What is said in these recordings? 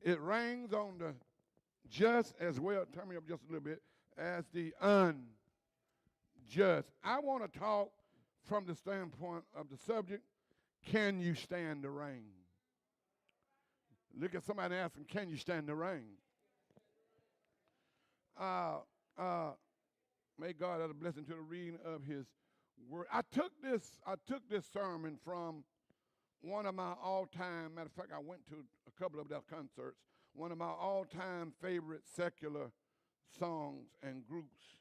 It rains on the just as well, turn me up just a little bit, as the unjust. I want to talk from the standpoint of the subject, can you stand the rain? Look at somebody and ask them, can you stand the rain? Uh, uh, may God add a blessing to the reading of his word. I took this sermon from one of my all-time, matter of fact, I went to a couple of their concerts, one of my all-time favorite secular songs and groups,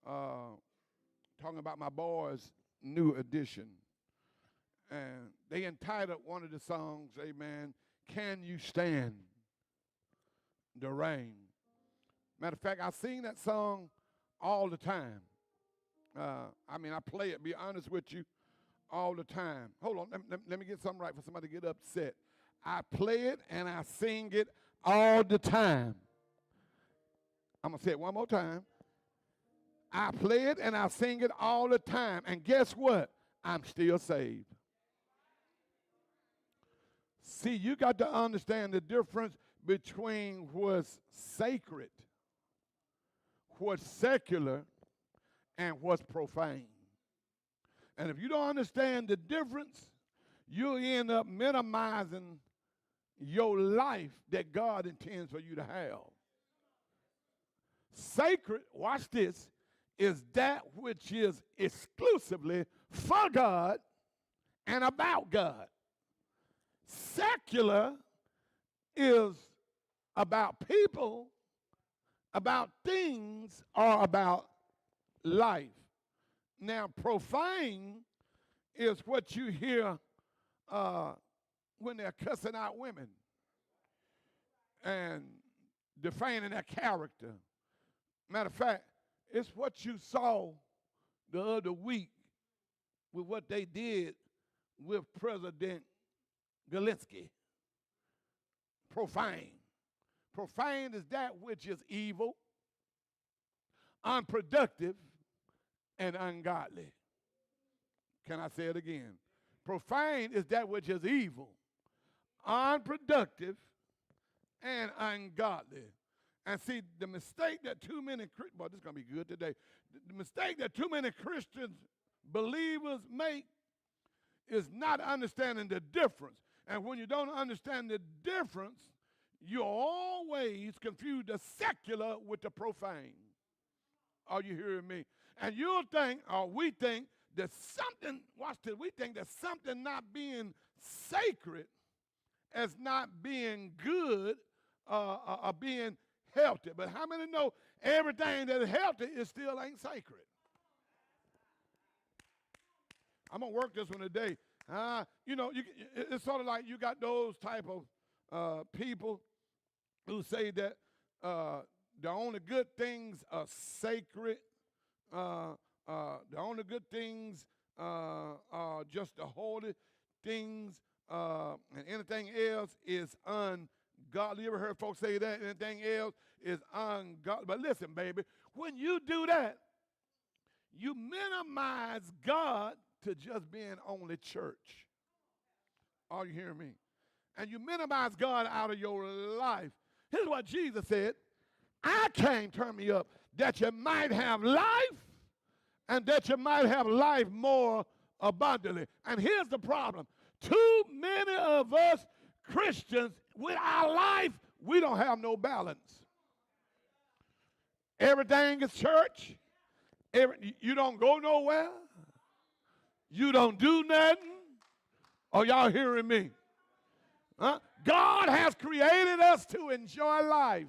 talking about my boys' new edition. And they entitled one of the songs, amen, Can You Stand the Rain? Matter of fact, I sing that song all the time. I play it, be honest with you, all the time. Hold on, let me get something right for somebody to get upset. I play it and I sing it all the time. I'm going to say it one more time. I play it and I sing it all the time. And guess what? I'm still saved. See, you got to understand the difference between what's sacred, what's secular, and what's profane. And if you don't understand the difference, you'll end up minimizing your life that God intends for you to have. Sacred, watch this, is that which is exclusively for God and about God. Secular is about people, about things, or about life. Now, profane is what you hear when they're cussing out women and defaning their character. Matter of fact, it's what you saw the other week with what they did with President Zelensky. Profane. Profane is that which is evil, unproductive, and ungodly. Can I say it again? Profane is that which is evil, unproductive, and ungodly. And see, the mistake that too many Christians, boy, this is going to be good today. The mistake that too many Christians, believers make is not understanding the difference. And when you don't understand the difference, you always confuse the secular with the profane. Are you hearing me? And you'll think, or we think, that something, watch this, we think that something not being sacred as not being good or being healthy. But how many know everything that is healthy is still ain't sacred? I'm going to work this one today. It's sort of like you got those type of people who say that the only good things are sacred. The only good things are just the holy things, and anything else is ungodly. You ever heard folks say that? Anything else is ungodly. But listen, baby, when you do that, you minimize God to just being only church. Are you hearing me? And you minimize God out of your life. Here's what Jesus said. I came, turn me up, that you might have life and that you might have life more abundantly. And here's the problem. Too many of us Christians, with our life, we don't have no balance. Everything is church. You don't go nowhere. You don't do nothing. Are y'all hearing me? Huh? God has created us to enjoy life.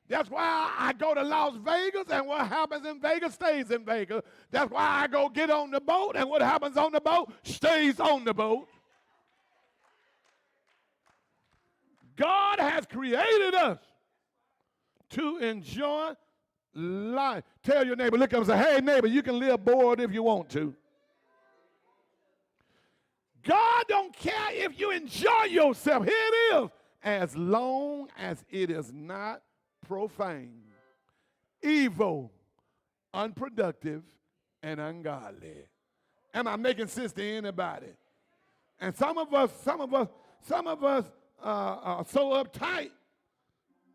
That's why I go to Las Vegas, and what happens in Vegas stays in Vegas. That's why I go get on the boat, and what happens on the boat stays on the boat. God has created us to enjoy life. Tell your neighbor, look up and say, hey, neighbor, you can live bored if you want to. God don't care if you enjoy yourself. Here it is. As long as it is not profane, evil, unproductive, and ungodly. Am I making sense to anybody? And some of us are so uptight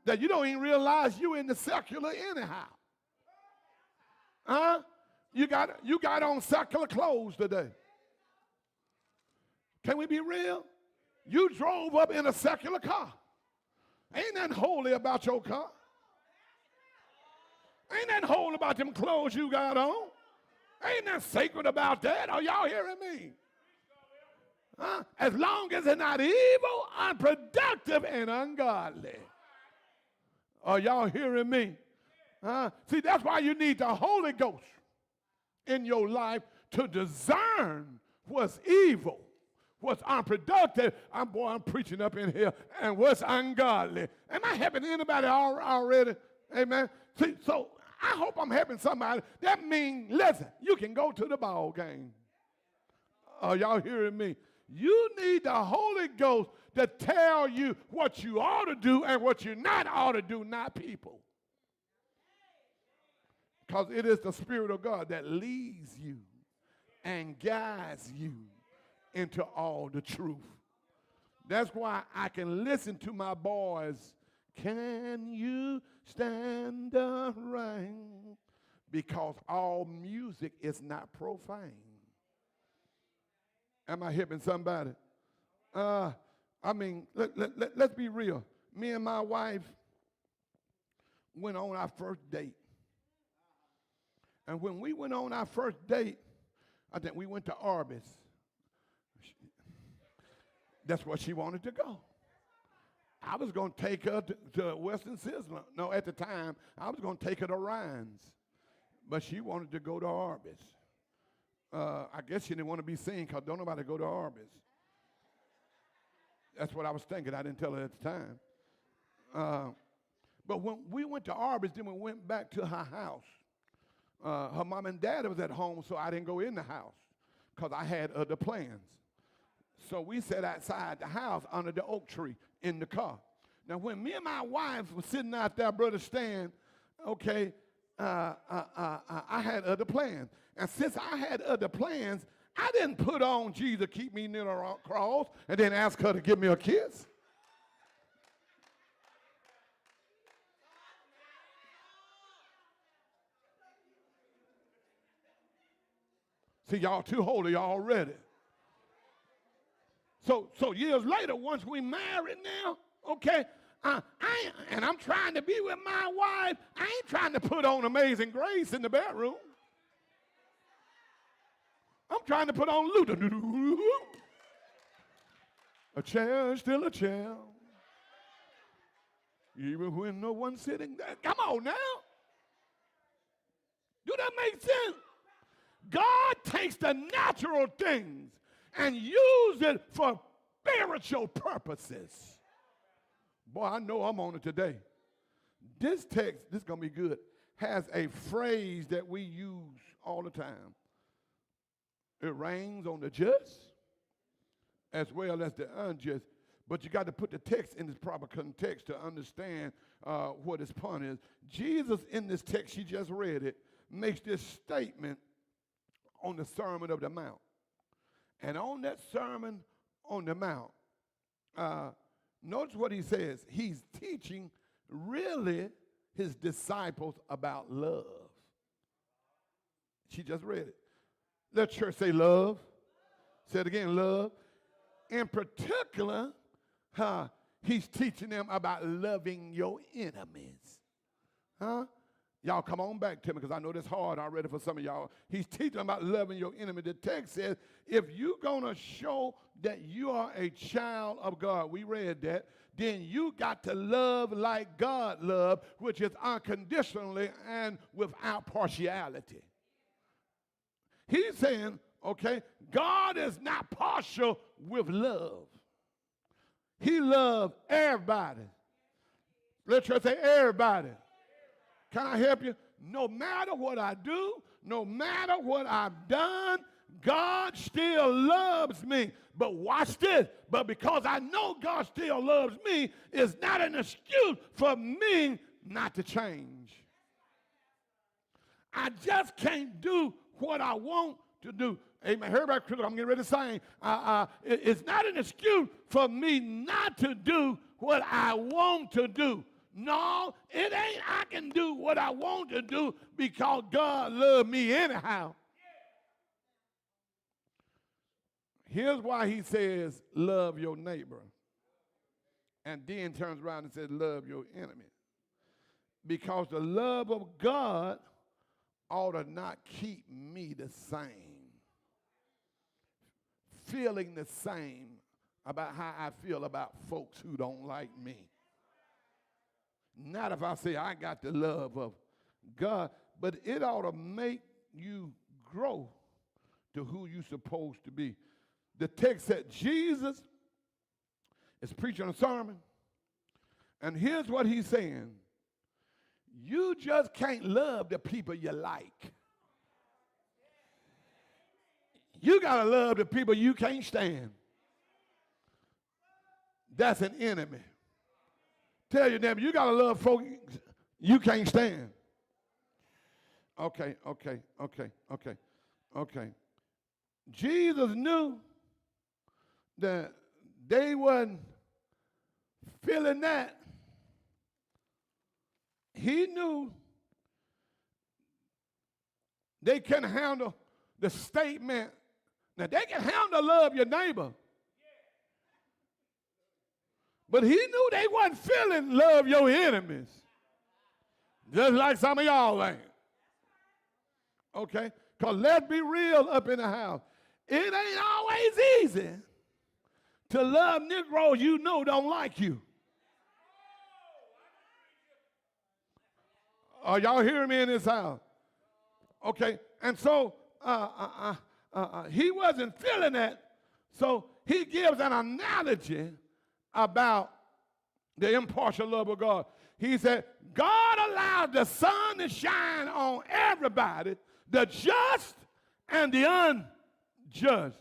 that you don't even realize you in the secular anyhow. Huh? You got on secular clothes today. Can we be real? You drove up in a secular car. Ain't nothing holy about your car. Ain't nothing holy about them clothes you got on. Ain't nothing sacred about that. Are y'all hearing me? Huh? As long as it's not evil, unproductive, and ungodly. Are y'all hearing me? See, that's why you need the Holy Ghost in your life to discern what's evil, what's unproductive. I'm preaching up in here, and what's ungodly. Am I helping anybody already? Amen. See, so I hope I'm helping somebody. That means, listen, you can go to the ball game. Are y'all hearing me? You need the Holy Ghost to tell you what you ought to do and what you not ought to do, not people. Because it is the Spirit of God that leads you and guides you into all the truth. That's why I can listen to my boys. Can you stand the rain? Because all music is not profane. Am I helping somebody? Let's be real. Me and my wife went on our first date. And when we went on our first date, I think we went to Arby's. That's where she wanted to go. I was going to take her to Western Sizzler. No, at the time, I was going to take her to Ryan's. But she wanted to go to Arby's. I guess she didn't want to be seen because don't nobody go to Arby's. That's what I was thinking. I didn't tell her at the time. But when we went to Arby's, then we went back to her house. Her mom and dad was at home, so I didn't go in the house because I had other plans. So we sat outside the house under the oak tree in the car. Now, when me and my wife were sitting out there, Brother Stan, okay, I had other plans. And since I had other plans, I didn't put on Jesus, keep me near the cross, and then ask her to give me a kiss. See, y'all too holy already. So years later, once we married now, okay, I'm trying to be with my wife. I ain't trying to put on Amazing Grace in the bedroom. I'm trying to put on Luther. A chair is still a chair. Even when no one's sitting there. Come on now. Do that make sense? God takes the natural things and use it for spiritual purposes. Boy, I know I'm on it today. This text, this is going to be good, has a phrase that we use all the time. It rains on the just as well as the unjust. But you got to put the text in its proper context to understand what its point is. Jesus, in this text, she just read it, makes this statement on the Sermon of the Mount. And on that Sermon on the Mount, notice what he says. He's teaching really his disciples about love. She just read it. Let church say love. Say it again, love. In particular, he's teaching them about loving your enemies. Huh? Y'all come on back to me because I know this hard already for some of y'all. He's teaching about loving your enemy. The text says, if you're going to show that you are a child of God, we read that, then you got to love like God loved, which is unconditionally and without partiality. He's saying, okay, God is not partial with love. He loves everybody. Let's just say everybody. Can I help you? No matter what I do, no matter what I've done, God still loves me. But watch this. But because I know God still loves me, it's not an excuse for me not to change. I just can't do what I want to do. Amen. Everybody, I'm getting ready to sing. It's not an excuse for me not to do what I want to do. No, it ain't I can do what I want to do because God loved me anyhow. Here's why he says, love your neighbor. And then turns around and says, love your enemy. Because the love of God ought to not keep me the same, feeling the same about how I feel about folks who don't like me. Not if I say I got the love of God, but it ought to make you grow to who you're supposed to be. The text said Jesus is preaching a sermon, and here's what he's saying. You just can't love the people you like. You got to love the people you can't stand. That's an enemy. Tell your neighbor, you got to love folks you can't stand. Okay. Jesus knew that they wasn't feeling that. He knew they couldn't handle the statement. Now, they can handle love your neighbor. But he knew they wasn't feeling love your enemies. Just like some of y'all ain't. Okay? Because let's be real up in the house. It ain't always easy to love Negroes you know don't like you. Are y'all hearing me in this house? Okay, and so he wasn't feeling that, so he gives an analogy about the impartial love of God. He said, God allowed the sun to shine on everybody, the just and the unjust.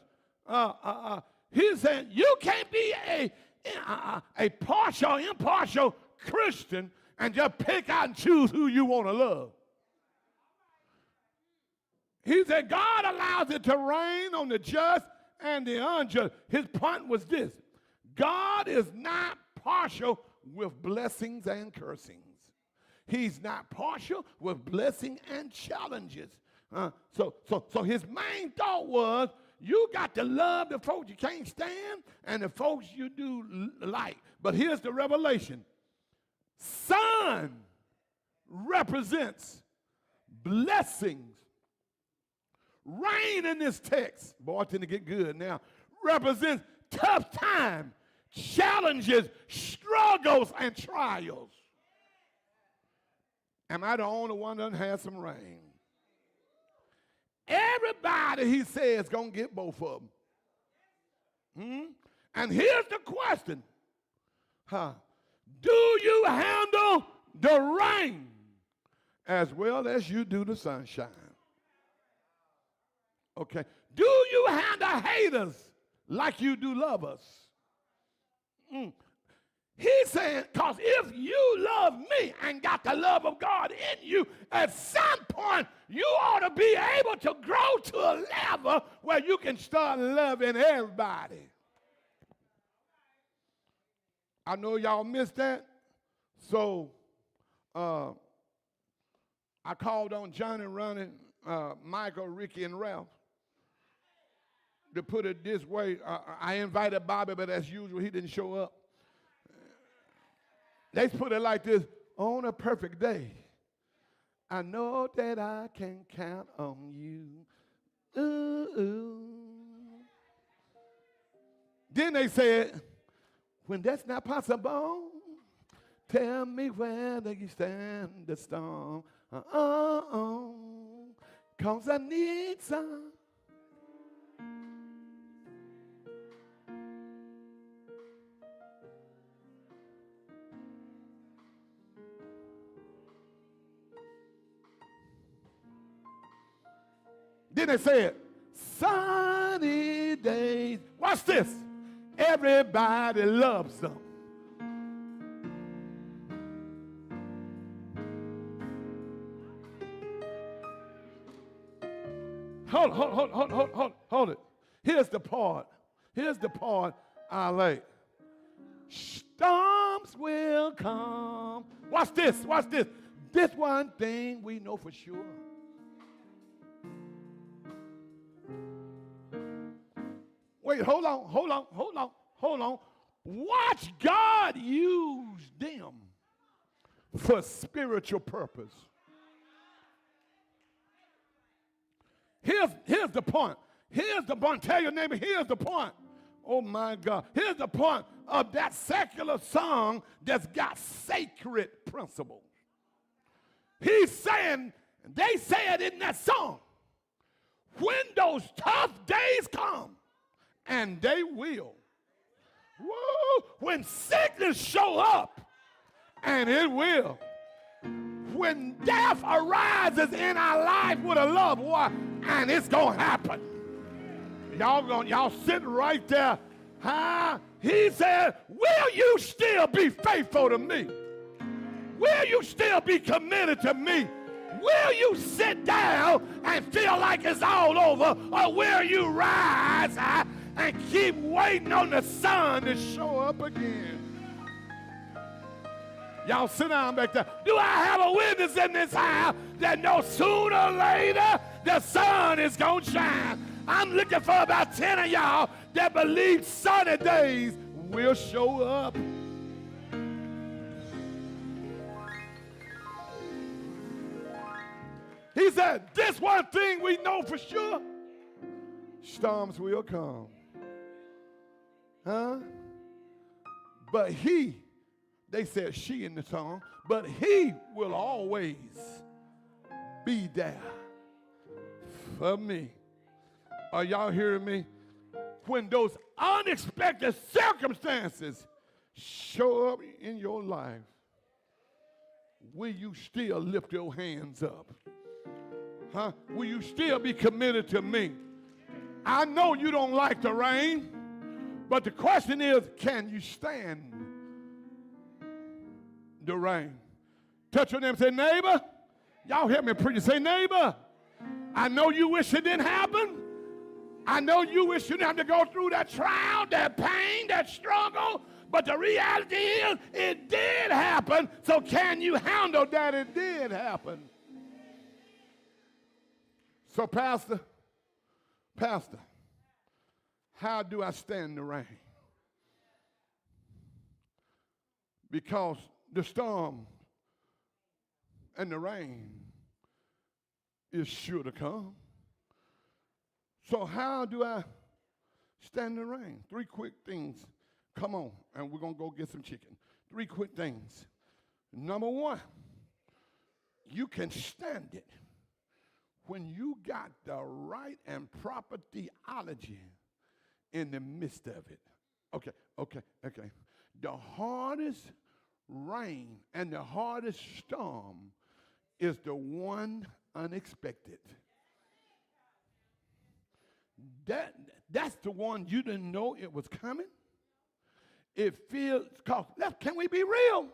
He said, you can't be a partial, impartial Christian and just pick out and choose who you want to love. He said God allows it to rain on the just and the unjust. His point was this: God is not partial with blessings and cursings. He's not partial with blessing and challenges. So his main thought was, you got to love the folks you can't stand and the folks you do like. But here's the revelation. Sun represents blessings. Rain in this text, boy, it's going to get good now, represents tough time, challenges, struggles, and trials. Am I the only one that has some rain? Everybody, he says, is going to get both of them. And here's the question. Do you handle the rain as well as you do the sunshine? Okay. Do you handle haters like you do lovers? He's saying, because if you love me and got the love of God in you, at some point you ought to be able to grow to a level where you can start loving everybody. I know y'all missed that. So I called on Johnny, Ronnie, Michael, Ricky, and Ralph. To put it this way, I invited Bobby, but as usual, he didn't show up. Let's put it like this. On a perfect day, I know that I can count on you. Ooh. Then they said, when that's not possible, tell me whether you stand the storm. Cause I need some. Then they said, sunny days. Watch this. Everybody loves them. Hold it. Here's the part I like. Storms will come watch this, watch this. This one thing we know for sure. Wait, hold on. Watch God use them for spiritual purpose. Here's the point. Here's the point. Tell your neighbor, here's the point. Oh my God. Here's the point of that secular song that's got sacred principles. He's saying, they said in that song, when those tough days come, and they will, woo, when sickness show up, and it will, when death arises in our life with a loved one, and it's going to happen. Y'all sitting right there. Huh? He said, will you still be faithful to me? Will you still be committed to me? Will you sit down and feel like it's all over? Or will you rise and keep waiting on the sun to show up again? Y'all sit down back there. Do I have a witness in this house that no sooner or later the sun is going to shine? I'm looking for about 10 of y'all that believe sunny days will show up. He said, this one thing we know for sure, storms will come. Huh? But he, they said she in the song, but he will always be there for me. Are y'all hearing me? When those unexpected circumstances show up in your life, will you still lift your hands up? Huh? Will you still be committed to me? I know you don't like the rain, but the question is, can you stand the rain? Touch your neighbor and say, neighbor. Y'all help me preach. Say, neighbor, I know you wish it didn't happen. I know you wish you didn't have to go through that trial, that pain, that struggle, but the reality is it did happen, so can you handle that it did happen? So, Pastor, how do I stand the rain? Because the storm and the rain is sure to come. So how do I stand the rain? 3 quick things. Come on, and we're going to go get some chicken. 3 quick things. Number 1, you can stand it when you got the right and proper theology in the midst of it. Okay. The hardest rain and the hardest storm is the one unexpected. That's the one you didn't know it was coming. It feels, can we be real?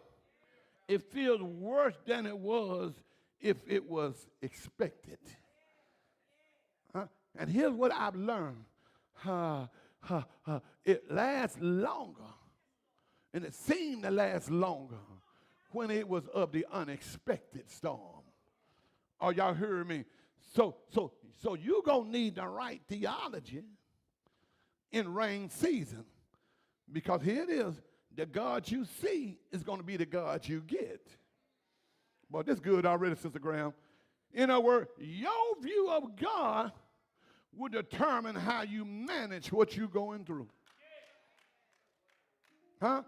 It feels worse than it was if it was expected. And here's what I've learned. It lasts longer, and it seemed to last longer when it was of the unexpected storm. Are y'all hearing me? So you're going to need the right theology in rain season, because here it is, the God you see is going to be the God you get. Boy, this is good already, Sister Graham. In other words, your view of God will determine how you manage what you're going through. Huh?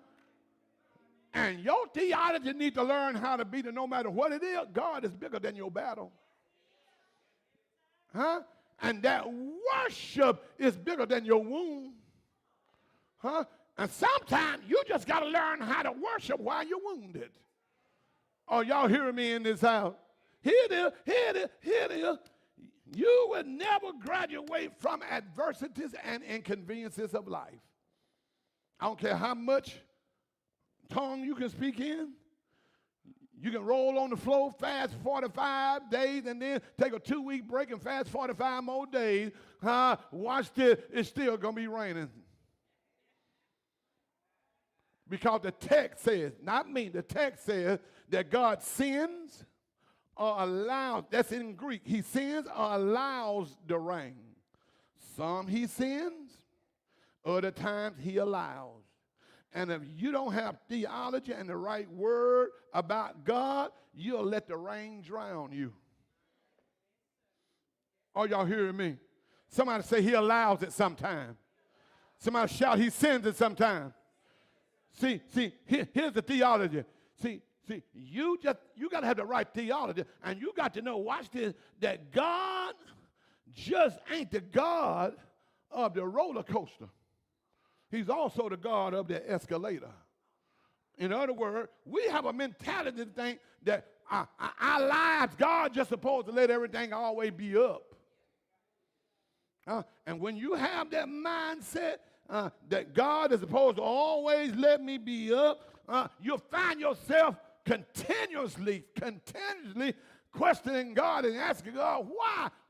And your theology needs to learn how to be that no matter what it is, God is bigger than your battle. Huh? And that worship is bigger than your wound. Huh? And sometimes you just got to learn how to worship while you're wounded. Oh, y'all hearing me in this house? Here it is. You will never graduate from adversities and inconveniences of life. I don't care how much tongue you can speak in. You can roll on the floor, fast 45 days, and then take a 2-week break and fast 45 more days. Watch this. It's still going to be raining. Because the text says, not me, the text says that God sends or allows, that's in Greek, he sends or allows the rain. Some he sends, other times he allows. And if you don't have theology and the right word about God, you'll let the rain drown you. Are y'all hearing me? Somebody say he allows it sometime. Somebody shout he sends it sometime. See, here's the theology. See, you got to have the right theology, and you got to know, watch this, that God just ain't the God of the roller coaster. He's also the God of the escalator. In other words, we have a mentality to think that our lives, God just supposed to let everything always be up. And when you have that mindset that God is supposed to always let me be up, you'll find yourself continuously questioning God and asking God,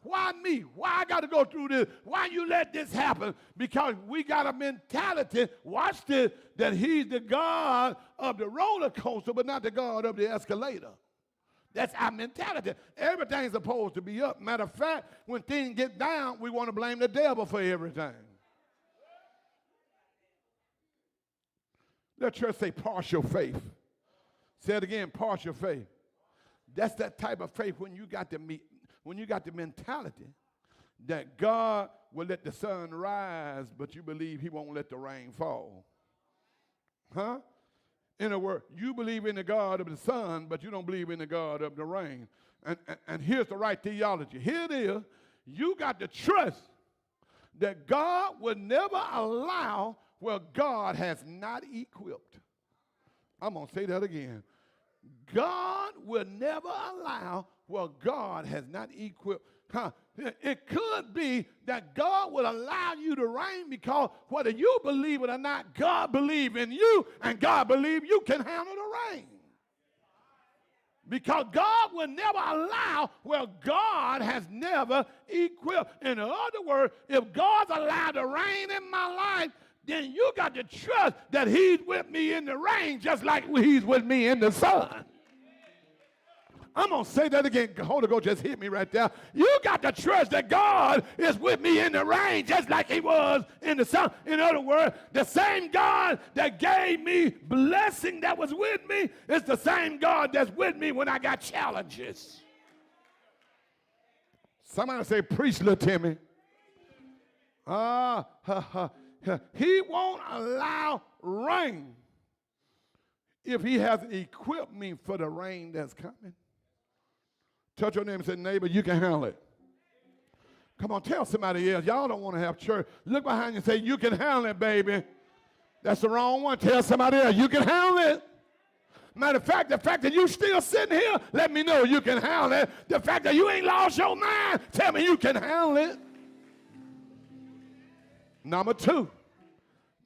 why me? Why I got to go through this? Why you let this happen? Because we got a mentality, watch this, that he's the God of the roller coaster, but not the God of the escalator. That's our mentality. Everything's supposed to be up. Matter of fact, when things get down, we want to blame the devil for everything. Let church say partial faith. Say it again, partial faith. That's that type of faith when you got the mentality that God will let the sun rise, but you believe he won't let the rain fall. Huh? In other words, you believe in the God of the sun, but you don't believe in the God of the rain. And here's the right theology. Here it is. You got to trust that God will never allow where God has not equipped. I'm going to say that again. God will never allow where God has not equipped. It could be that God will allow you to reign because whether you believe it or not, God believes in you and God believes you can handle the rain. Because God will never allow where God has never equipped. In other words, if God's allowed the rain in my life, then you got to trust that he's with me in the rain just like he's with me in the sun. I'm going to say that again. Holy Ghost just hit me right there. You got to trust that God is with me in the rain just like he was in the sun. In other words, the same God that gave me blessing that was with me is the same God that's with me when I got challenges. Somebody say, preach, little Timmy. He won't allow rain if he hasn't equipped me for the rain that's coming. Touch your neighbor and say, neighbor, you can handle it. Come on, tell somebody else. Y'all don't want to have church. Look behind you and say, you can handle it, baby. That's the wrong one. Tell somebody else, you can handle it. Matter of fact, the fact that you still sitting here, let me know you can handle it. The fact that you ain't lost your mind, tell me you can handle it. Number two,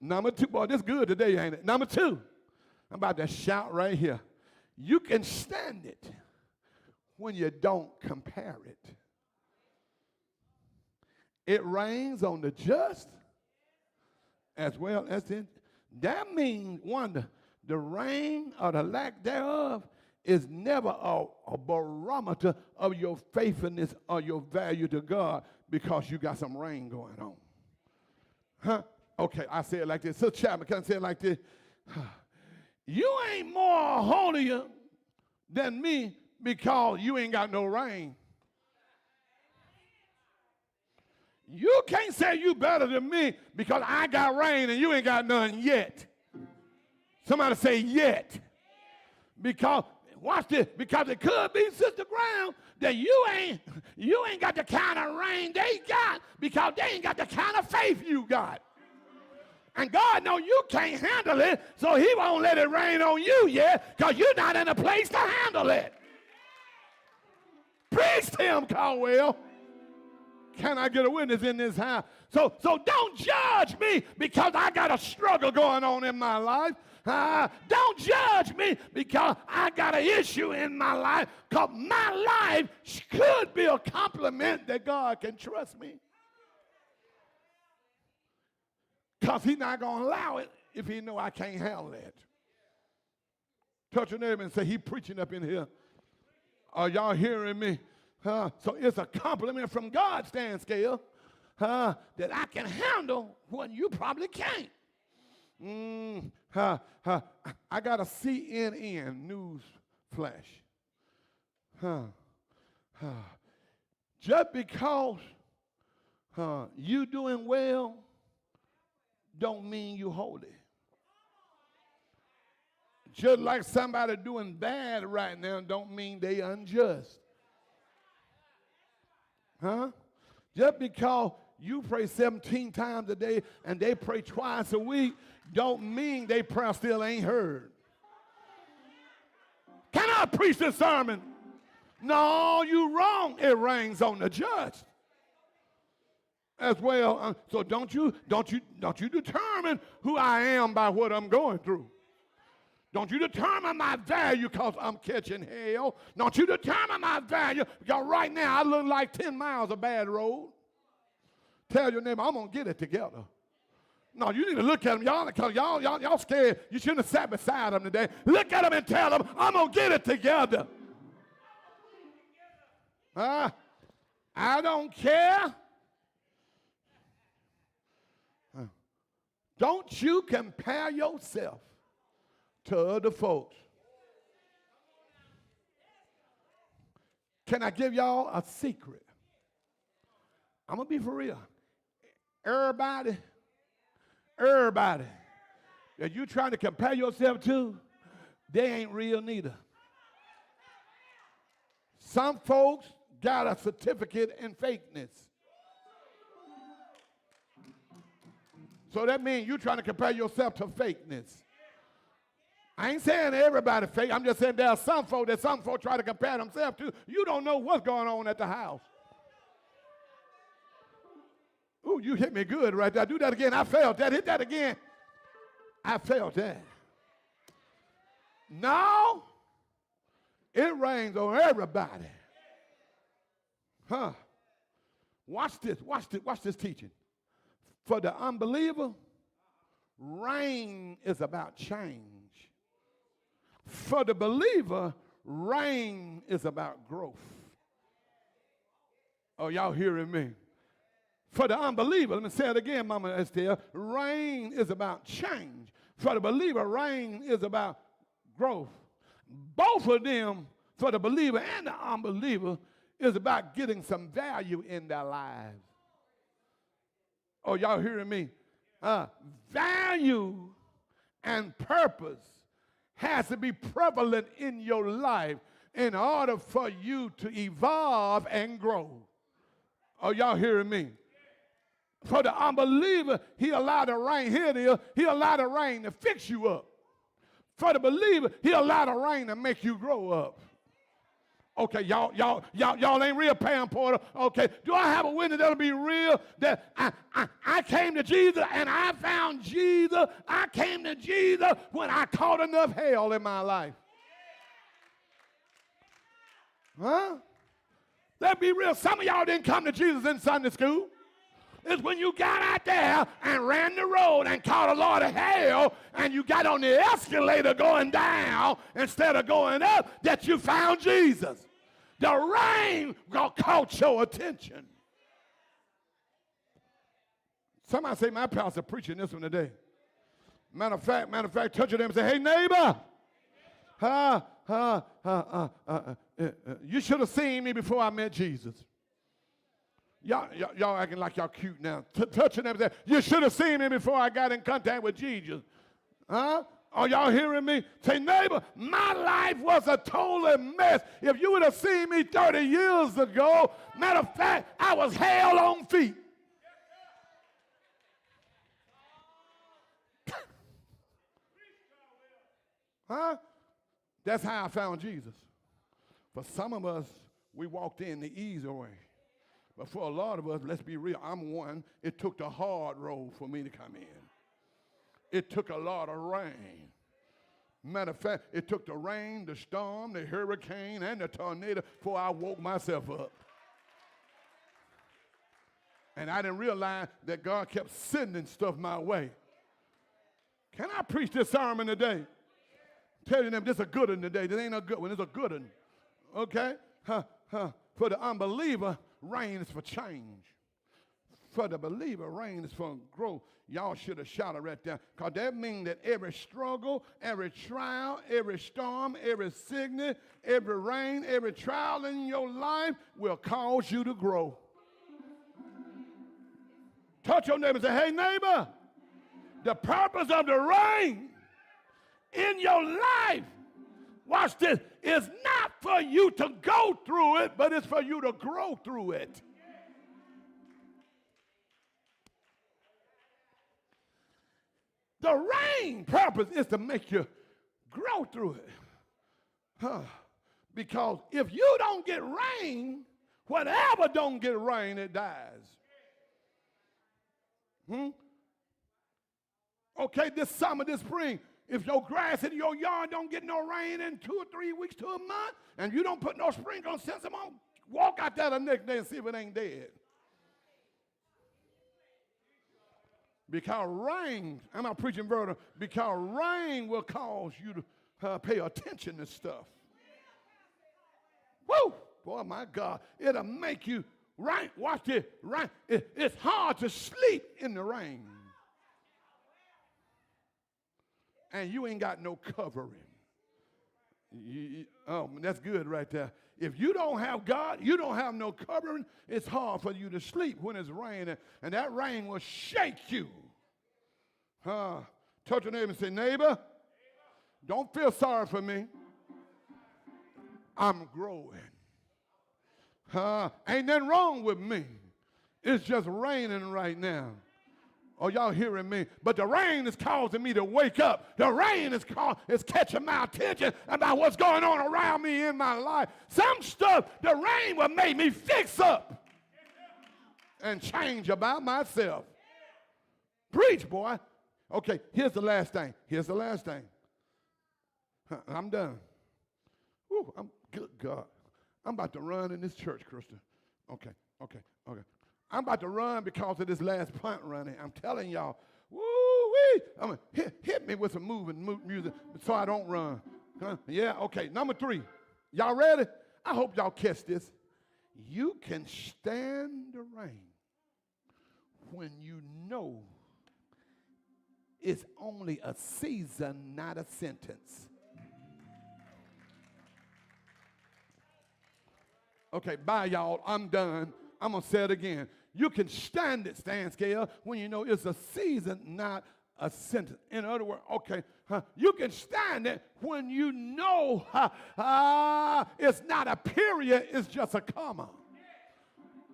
boy, this good today, ain't it? Number two, I'm about to shout right here. You can stand it when you don't compare it. It rains on the just as well as in. That means, one, the rain or the lack thereof is never a barometer of your faithfulness or your value to God because you got some rain going on. Huh? Okay, I say it like this. Sister Chapman, can I say it like this? You ain't more holier than me because you ain't got no rain. You can't say you better than me because I got rain and you ain't got none yet. Somebody say yet. Because, watch this, because it could be, Sister Brown, that you ain't got the kind of rain they got because they ain't got the kind of faith you got. And God knows you can't handle it, so he won't let it rain on you yet because you're not in a place to handle it. Preach to him, Caldwell. Can I get a witness in this house? So don't judge me because I got a struggle going on in my life. Don't judge me because I got an issue in my life because my life could be a compliment that God can trust me. Because he's not going to allow it if he know I can't handle that? Touch your neighbor and say, he preaching up in here. Are y'all hearing me? So it's a compliment from God's stand scale that I can handle when you probably can't. I got a CNN news flash. Just because you doing well don't mean you holy. Just like somebody doing bad right now don't mean they unjust. Just because you pray 17 times a day and they pray twice a week don't mean their prayer still ain't heard. Can I preach this sermon? No, you wrong. It rains on the just as well. So don't you determine who I am by what I'm going through. Don't you determine my value because I'm catching hell. Don't you determine my value because right now I look like 10 miles of bad road. Tell your neighbor, I'm going to get it together. No, you need to look at them, y'all, because y'all scared. You shouldn't have sat beside them today. Look at them and tell them, I'm going to get it together. I don't care. Don't you compare yourself to other folks. Can I give y'all a secret? I'm going to be for real. Everybody that you trying to compare yourself to, they ain't real neither. Some folks got a certificate in fakeness. So that means you trying to compare yourself to fakeness. I ain't saying everybody fake. I'm just saying there are some folk that some folk try to compare themselves to. You don't know what's going on at the house. Ooh, you hit me good right there. Do that again. I felt that. Hit that again. I felt that. Now, it rains on everybody. Watch this teaching. For the unbeliever, rain is about change. For the believer, rain is about growth. Oh, y'all hearing me? For the unbeliever, let me say it again, Mama Estelle, rain is about change. For the believer, rain is about growth. Both of them, for the believer and the unbeliever, is about getting some value in their lives. Oh, y'all hearing me? Value and purpose has to be prevalent in your life in order for you to evolve and grow. Oh, y'all hearing me? For the unbeliever, he allowed the rain, here it is, he allowed the rain to fix you up. For the believer, he allowed the rain to make you grow up. Okay, y'all ain't real, Pam Porter. Okay, do I have a witness that'll be real? That I came to Jesus and I found Jesus. I came to Jesus when I caught enough hell in my life. Let's be real. Some of y'all didn't come to Jesus in Sunday school. It's when you got out there and ran the road and caught a lot of hell and you got on the escalator going down instead of going up that you found Jesus. The rain caught your attention. Somebody say, my pastor preaching this one today. Matter of fact, touch them and say, hey, neighbor. You should have seen me before I met Jesus. Y'all acting like y'all cute now. Touching them and say, you should have seen me before I got in contact with Jesus. Are y'all hearing me? Say, neighbor, my life was a total mess. If you would have seen me 30 years ago, matter of fact, I was hell on feet. That's how I found Jesus. For some of us, we walked in the easy way. But for a lot of us, let's be real, I'm one, it took the hard road for me to come in. It took a lot of rain. Matter of fact, it took the rain, the storm, the hurricane, and the tornado before I woke myself up. And I didn't realize that God kept sending stuff my way. Can I preach this sermon today? Tell them this is a good one today. This ain't a good one. It's a good one. Okay? For the unbeliever, rain is for change. For the believer, rain is for growth. Y'all should have shouted right there. Because that means that every struggle, every trial, every storm, every sickness, every rain, every trial in your life will cause you to grow. Touch your neighbor and say, hey, neighbor, the purpose of the rain in your life, watch this, is not for you to go through it, but it's for you to grow through it. The rain purpose is to make you grow through it. Because if you don't get rain, whatever don't get rain, it dies. Okay, this summer, this spring, if your grass in your yard don't get no rain in 2 or 3 weeks to a month, and you don't put no sprinkler on system on, walk out there the next day and see if it ain't dead. Because rain, I'm not preaching vertical, because rain will cause you to pay attention to stuff. Woo! Boy, my God, it'll make you rain. Watch this, rain. It's hard to sleep in the rain. And you ain't got no covering. Oh, that's good right there. If you don't have God, you don't have no covering, it's hard for you to sleep when it's raining, and that rain will shake you. Touch your neighbor and say, neighbor, don't feel sorry for me. I'm growing. Ain't nothing wrong with me. It's just raining right now. Oh, y'all hearing me? But the rain is causing me to wake up. The rain is catching my attention about what's going on around me in my life. Some stuff, the rain will make me fix up and change about myself. Preach, boy. Okay, here's the last thing. Here's the last thing. I'm done. Whew, good God. I'm about to run in this church, Krista. Okay. I'm about to run because of this last punt running. I'm telling y'all, woo-wee. I'm gonna hit me with some moving music so I don't run. Yeah, okay. Number 3. Y'all ready? I hope y'all catch this. You can stand the rain when you know it's only a season, not a sentence. Okay, bye, y'all. I'm done. I'm going to say it again. You can stand scale, when you know it's a season, not a sentence. In other words, okay, you can stand it when you know it's not a period, it's just a comma.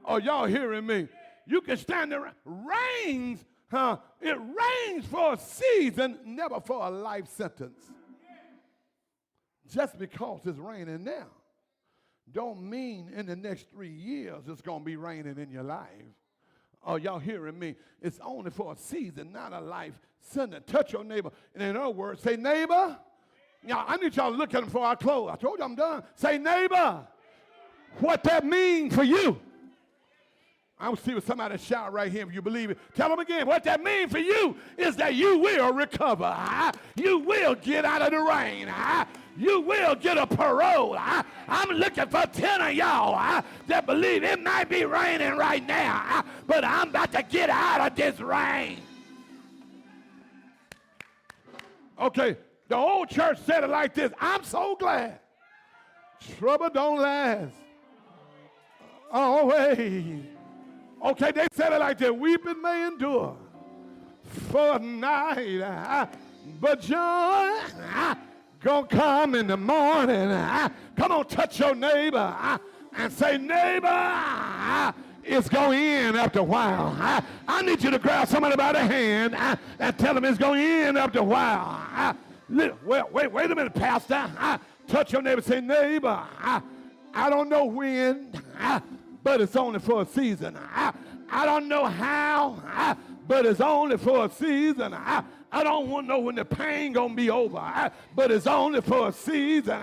Oh, y'all hearing me? You can stand the rains. It rains for a season, never for a life sentence. Just because it's raining now don't mean in the next 3 years it's going to be raining in your life. Oh, y'all hearing me? It's only for a season, not a life sentence. Touch your neighbor. And in other words, say, neighbor. Now, I need y'all to look at him before I close. I told you I'm done. Say, neighbor, what that means for you. I will see if somebody shout right here if you believe it. Tell them again. What that means for you is that you will recover. You will get out of the rain. You will get a parole. I'm looking for 10 of y'all that believe it might be raining right now, but I'm about to get out of this rain. Okay, the old church said it like this. I'm so glad trouble don't last always. Okay, they said it like this. Weeping may endure for a night, but joy gonna come in the morning. Come on, touch your neighbor and say, neighbor, it's going to end after a while. I need you to grab somebody by the hand and tell them it's going to end after a while. Well, wait a minute, Pastor. Touch your neighbor and say, neighbor, I don't know when, but it's only for a season. I don't know how, but it's only for a season. I don't want to know when the pain going to be over, but it's only for a season.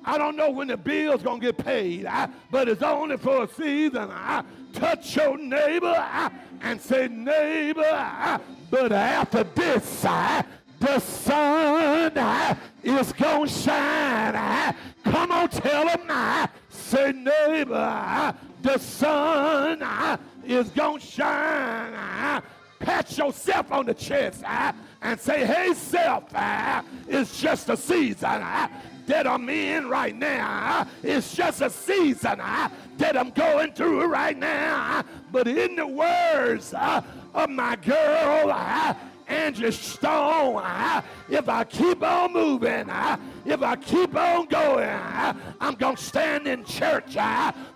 I don't know when the bill's going to get paid, but it's only for a season. Touch your neighbor and say, neighbor, but after this The sun is going to shine. Come on, tell them. Say, neighbor, the sun is going to shine. Pat yourself on the chest and say, hey, self, it's just a season that I'm in right now. It's just a season that I'm going through right now. But in the words of my girl, Angie Stone, if I keep on moving, if I keep on going, I'm going to stand in church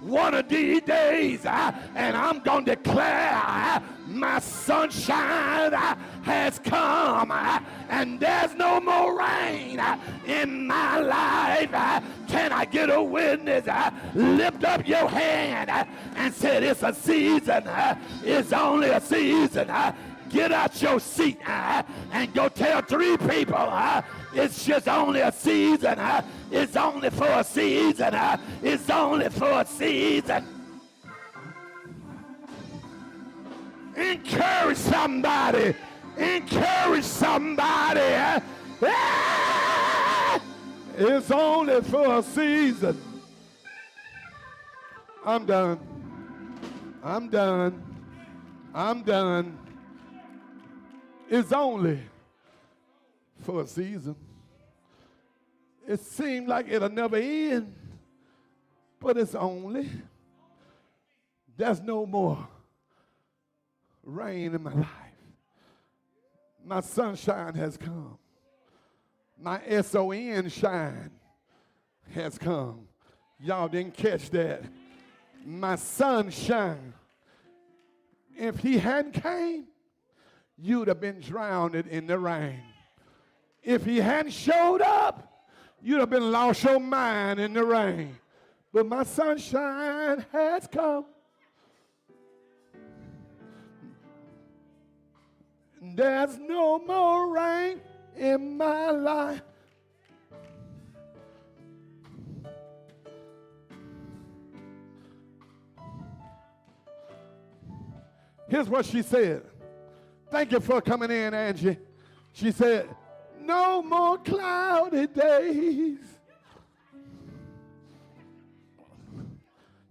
one of these days, and I'm going to declare my sunshine has come, and there's no more rain in my life. Can I get a witness? Lift up your hand and say, it's a season. It's only a season. Get out your seat and go tell 3 people it's just only a season. It's only for a season. It's only for a season. Encourage somebody. Encourage somebody. It's only for a season. I'm done. I'm done. I'm done. It's only for a season. It seems like it'll never end, but it's only. There's no more rain in my life. My sunshine has come. My S-O-N shine has come. Y'all didn't catch that. My sunshine. If he hadn't came, you'd have been drowned in the rain. If he hadn't showed up, you'd have been lost your mind in the rain. But my sunshine has come. There's no more rain in my life. Here's what she said. Thank you for coming in, Angie. She said, no more cloudy days.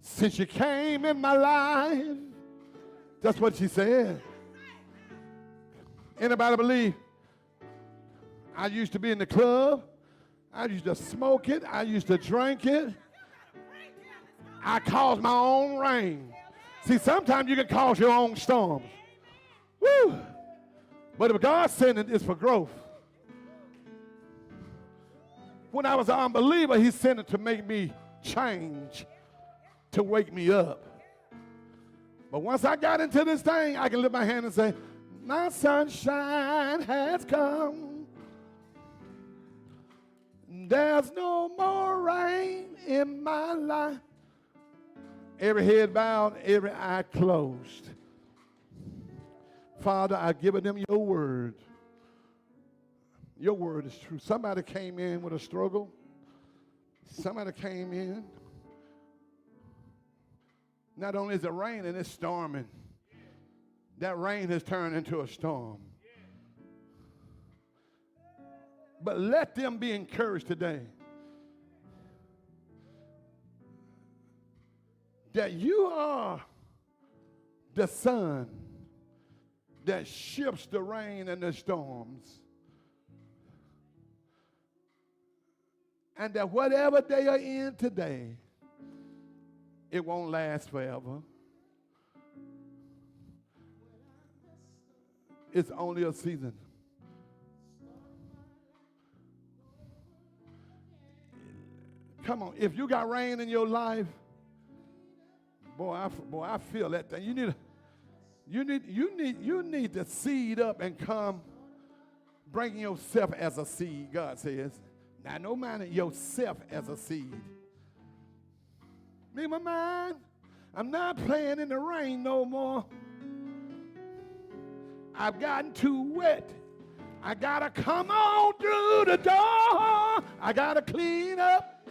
Since you came in my life. That's what she said. Anybody believe? I used to be in the club. I used to smoke it. I used to drink it. I caused my own rain. See, sometimes you can cause your own storms. Woo! But if God sent it, it's for growth. When I was an unbeliever, he sent it to make me change, to wake me up. But once I got into this thing, I can lift my hand and say, my sunshine has come. There's no more rain in my life. Every head bowed, every eye closed. Father, I've given them your word. Your word is true. Somebody came in with a struggle. Somebody came in. Not only is it raining, it's storming. That rain has turned into a storm. But let them be encouraged today that you are the sun that shifts the rain and the storms. And that whatever they are in today, it won't last forever. It's only a season. Come on, if you got rain in your life, boy, I feel that thing. You need to seed up and come bringing yourself as a seed, God says. Now, no mind yourself as a seed. Me, my mind, I'm not playing in the rain no more. I've gotten too wet. I gotta come on through the door. I gotta clean up.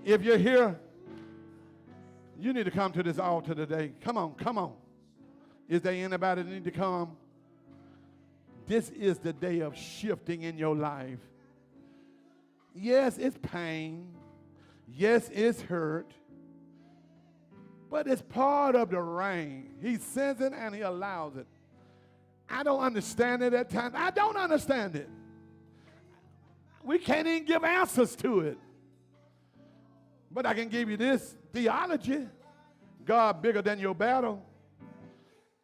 If you're here, you need to come to this altar today. Come on, come on. Is there anybody that need to come? this is the day of shifting in your life. Yes, it's pain. Yes, it's hurt. But it's part of the rain. He sends it and he allows it. I don't understand it at times. I don't understand it. We can't even give answers to it. But I can give you this theology. God bigger than your battle.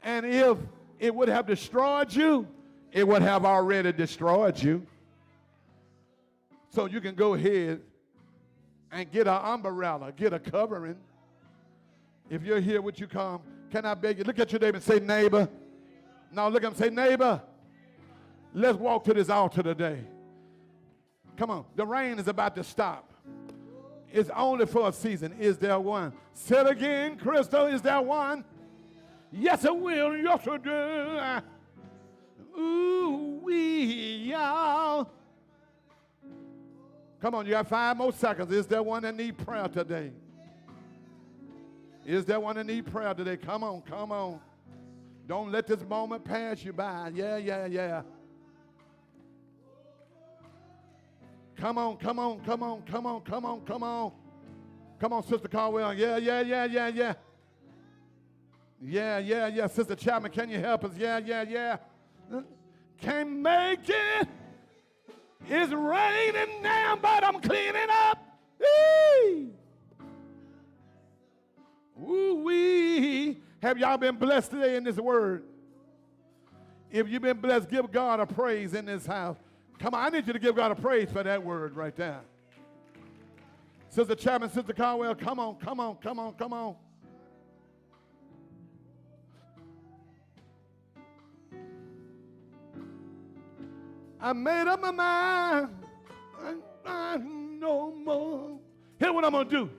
And if it would have destroyed you, it would have already destroyed you. So you can go ahead and get an umbrella, get a covering. If you're here, would you come? Can I beg you? Look at your neighbor and say, neighbor. Now look at him and say, neighbor. Let's walk to this altar today. Come on. The rain is about to stop. It's only for a season. Is there one? Say it again, Crystal. Is there one? Yes, it will. Yes, it do. Ooh, y'all. Come on, you got 5 more seconds. Is there one that need prayer today? Is there one that need prayer today? Come on, come on. Don't let this moment pass you by. Yeah, yeah, yeah. Come on, come on, come on, come on, come on, come on. Come on, Sister Caldwell. Yeah, yeah, yeah, yeah, yeah. Yeah, yeah, yeah. Sister Chapman, can you help us? Yeah, yeah, yeah. Can't make it. It's raining now, but I'm cleaning up. Wee. Woo-wee. Have y'all been blessed today in this word? If you've been blessed, give God a praise in this house. Come on, I need you to give God a praise for that word right there. Sister Chapman, Sister Caldwell, come on, come on, come on, come on. I made up my mind. I no more. Here's what I'm going to do.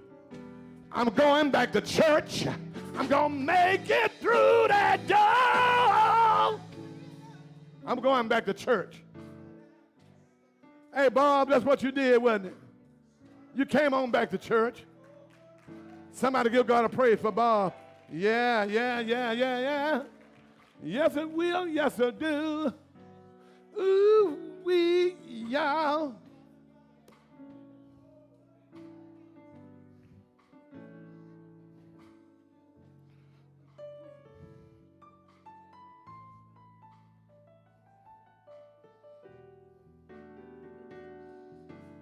I'm going back to church. I'm going to make it through that door. I'm going back to church. Hey, Bob, that's what you did, wasn't it? You came on back to church. Somebody give God a praise for Bob. Yeah, yeah, yeah, yeah, yeah. Yes, it will. Yes, it do. Ooh, y'all.